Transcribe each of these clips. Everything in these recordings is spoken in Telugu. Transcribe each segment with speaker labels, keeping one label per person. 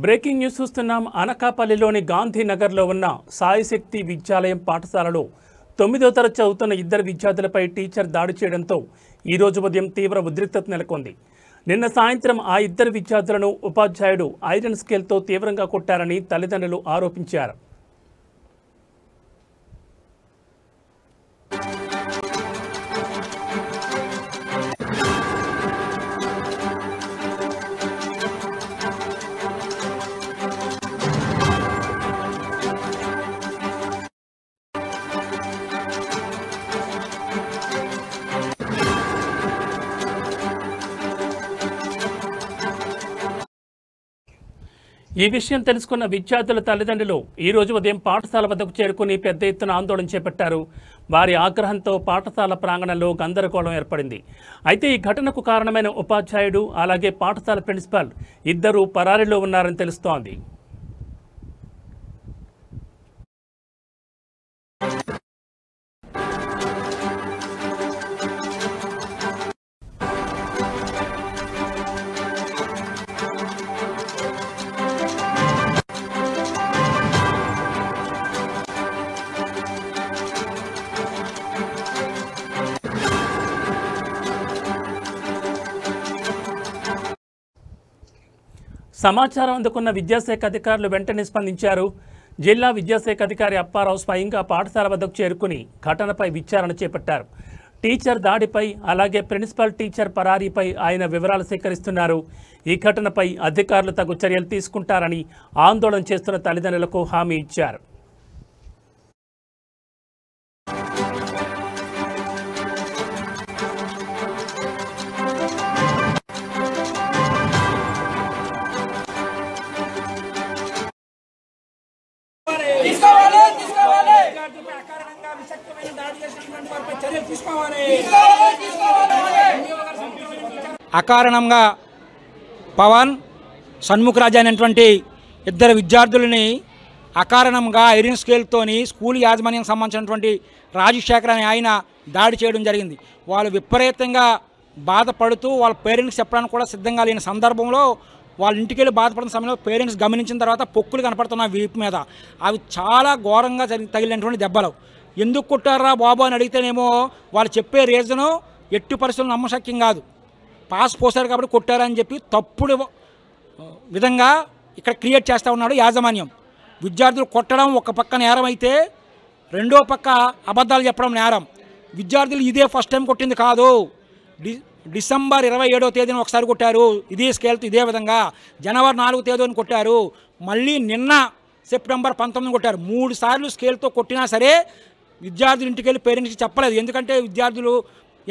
Speaker 1: బ్రేకింగ్ న్యూస్ చూస్తున్నాం. అనకాపల్లిలోని గాంధీనగర్లో ఉన్న సాయిశక్తి విద్యాలయం పాఠశాలలో 9వ తరగతి చదువుతున్న ఇద్దరు విద్యార్థులపై టీచర్ దాడి చేయడంతో ఈ రోజు ఉదయం తీవ్ర ఉద్రిక్తత నెలకొంది. నిన్న సాయంత్రం ఆ ఇద్దరు విద్యార్థులను ఉపాధ్యాయుడు ఐరన్ స్కేల్తో తీవ్రంగా కొట్టారని తల్లిదండ్రులు ఆరోపించారు. ఈ విషయం తెలుసుకున్న విద్యార్థుల తల్లిదండ్రులు ఈ రోజు ఉదయం పాఠశాల వద్దకు చేరుకుని పెద్ద ఎత్తున ఆందోళన చేపట్టారు. వారి ఆగ్రహంతో పాఠశాల ప్రాంగణంలో గందరగోళం ఏర్పడింది. అయితే ఈ ఘటనకు కారణమైన ఉపాధ్యాయుడు అలాగే పాఠశాల ప్రిన్సిపాల్ ఇద్దరూ పరారీలో ఉన్నారని తెలుస్తోంది. సమాచారం అందుకున్న విద్యాశాఖ అధికారులు వెంటనే స్పందించారు. జిల్లా విద్యాశాఖ అధికారి అప్పారావు స్వయంగా పాఠశాల వద్దకు చేరుకుని ఘటనపై విచారణ చేపట్టారు. టీచర్ దాడిపై అలాగే ప్రిన్సిపల్ టీచర్ పరారీపై ఆయన వివరాలు సేకరిస్తున్నారు. ఈ ఘటనపై అధికారులు తగు చర్యలు తీసుకుంటారని ఆందోళన చేస్తున్న తల్లిదండ్రులకు హామీ ఇచ్చారు.
Speaker 2: అకారణంగా పవన్ షణ్ముఖ్ రాజా అనేటువంటి ఇద్దరు విద్యార్థులని అకారణంగా ఐరన్ స్కేల్తోని స్కూల్ యాజమాన్యం సంబంధించినటువంటి రాజశేఖర్ అనే ఆయన దాడి చేయడం జరిగింది. వాళ్ళు విపరీతంగా బాధపడుతూ వాళ్ళ పేరెంట్స్ చెప్పడానికి కూడా సిద్ధంగా లేని సందర్భంలో వాళ్ళ ఇంటికి వెళ్ళి బాధపడిన సమయంలో పేరెంట్స్ గమనించిన తర్వాత పొక్కులు కనపడుతున్నాయి వీపు మీద. అవి చాలా ఘోరంగా తగిలినటువంటి దెబ్బలు. ఎందుకు కొట్టారా బాబు అని అడిగితేనేమో వాళ్ళు చెప్పే రీజను ఎట్టి పరిస్థితులు నమ్మశక్యం కాదు. పాస్ పోసారు కాబట్టి కొట్టారని చెప్పి తప్పుడు విధంగా ఇక్కడ క్రియేట్ చేస్తూ ఉన్నాడు యాజమాన్యం. విద్యార్థులు కొట్టడం ఒక పక్క నేరం అయితే రెండో పక్క అబద్ధాలు చెప్పడం నేరం. విద్యార్థులు ఇదే ఫస్ట్ టైం కొట్టింది కాదు. డిసెంబర్ 27వ తేదీన ఒకసారి కొట్టారు ఇదే స్కేల్తో ఇదే విధంగా. జనవరి 4వ తేదీని కొట్టారు. మళ్ళీ నిన్న సెప్టెంబర్ 19 కొట్టారు. 3 సార్లు స్కేల్తో కొట్టినా సరే విద్యార్థులు ఇంటికి వెళ్ళి పేరెంట్స్కి చెప్పలేదు. ఎందుకంటే విద్యార్థులు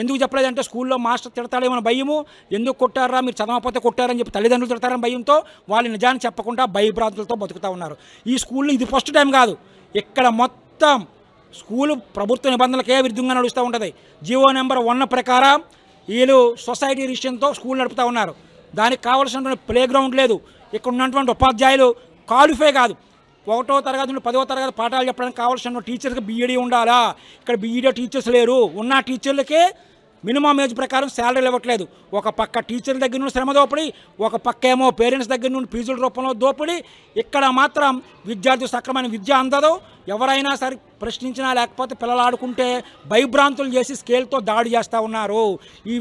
Speaker 2: ఎందుకు చెప్పలేదంటే స్కూల్లో మాస్టర్ తిడతాడేమో భయము. ఎందుకు కొట్టారా మీరు చదవకపోతే కొట్టారని చెప్పి తల్లిదండ్రులు తిడతారని భయంతో వాళ్ళు నిజాన్ని చెప్పకుండా భయభ్రాంతులతో బతుకుతూ ఉన్నారు. ఈ స్కూల్లో ఇది ఫస్ట్ టైం కాదు. ఇక్కడ మొత్తం స్కూలు ప్రభుత్వ నిబంధనలకే విరుద్ధంగా నడుస్తూ ఉంటుంది. జీవో నెంబర్ 1 ప్రకారం వీళ్ళు సొసైటీ రిజిస్ట్రేషన్తో స్కూల్ నడుపుతూ ఉన్నారు. దానికి కావాల్సినటువంటి ప్లే గ్రౌండ్ లేదు. ఇక్కడ ఉన్నటువంటి ఉపాధ్యాయులు క్వాలిఫై కాదు. 1వ తరగతి నుండి 10వ తరగతి పాఠాలు చెప్పడానికి కావాల్సిన టీచర్కి బీఈడీ ఉండాలా. ఇక్కడ బీఈడీ టీచర్స్ లేరు. ఉన్న టీచర్లకే మినిమం ఏజ్ ప్రకారం శాలరీలు ఇవ్వట్లేదు. ఒక పక్క టీచర్ల దగ్గర నుండి శ్రమ దోపిడి, ఒక పక్క ఏమో పేరెంట్స్ దగ్గర నుండి ఫీజుల రూపంలో దోపిడి. ఇక్కడ మాత్రం విద్యార్థి సక్రమైన విద్య అందదు. ఎవరైనా సరే ప్రశ్నించినా లేకపోతే పిల్లలు ఆడుకుంటే భయభ్రాంతులు చేసి స్కేల్తో దాడి చేస్తూ ఉన్నారు. ఈ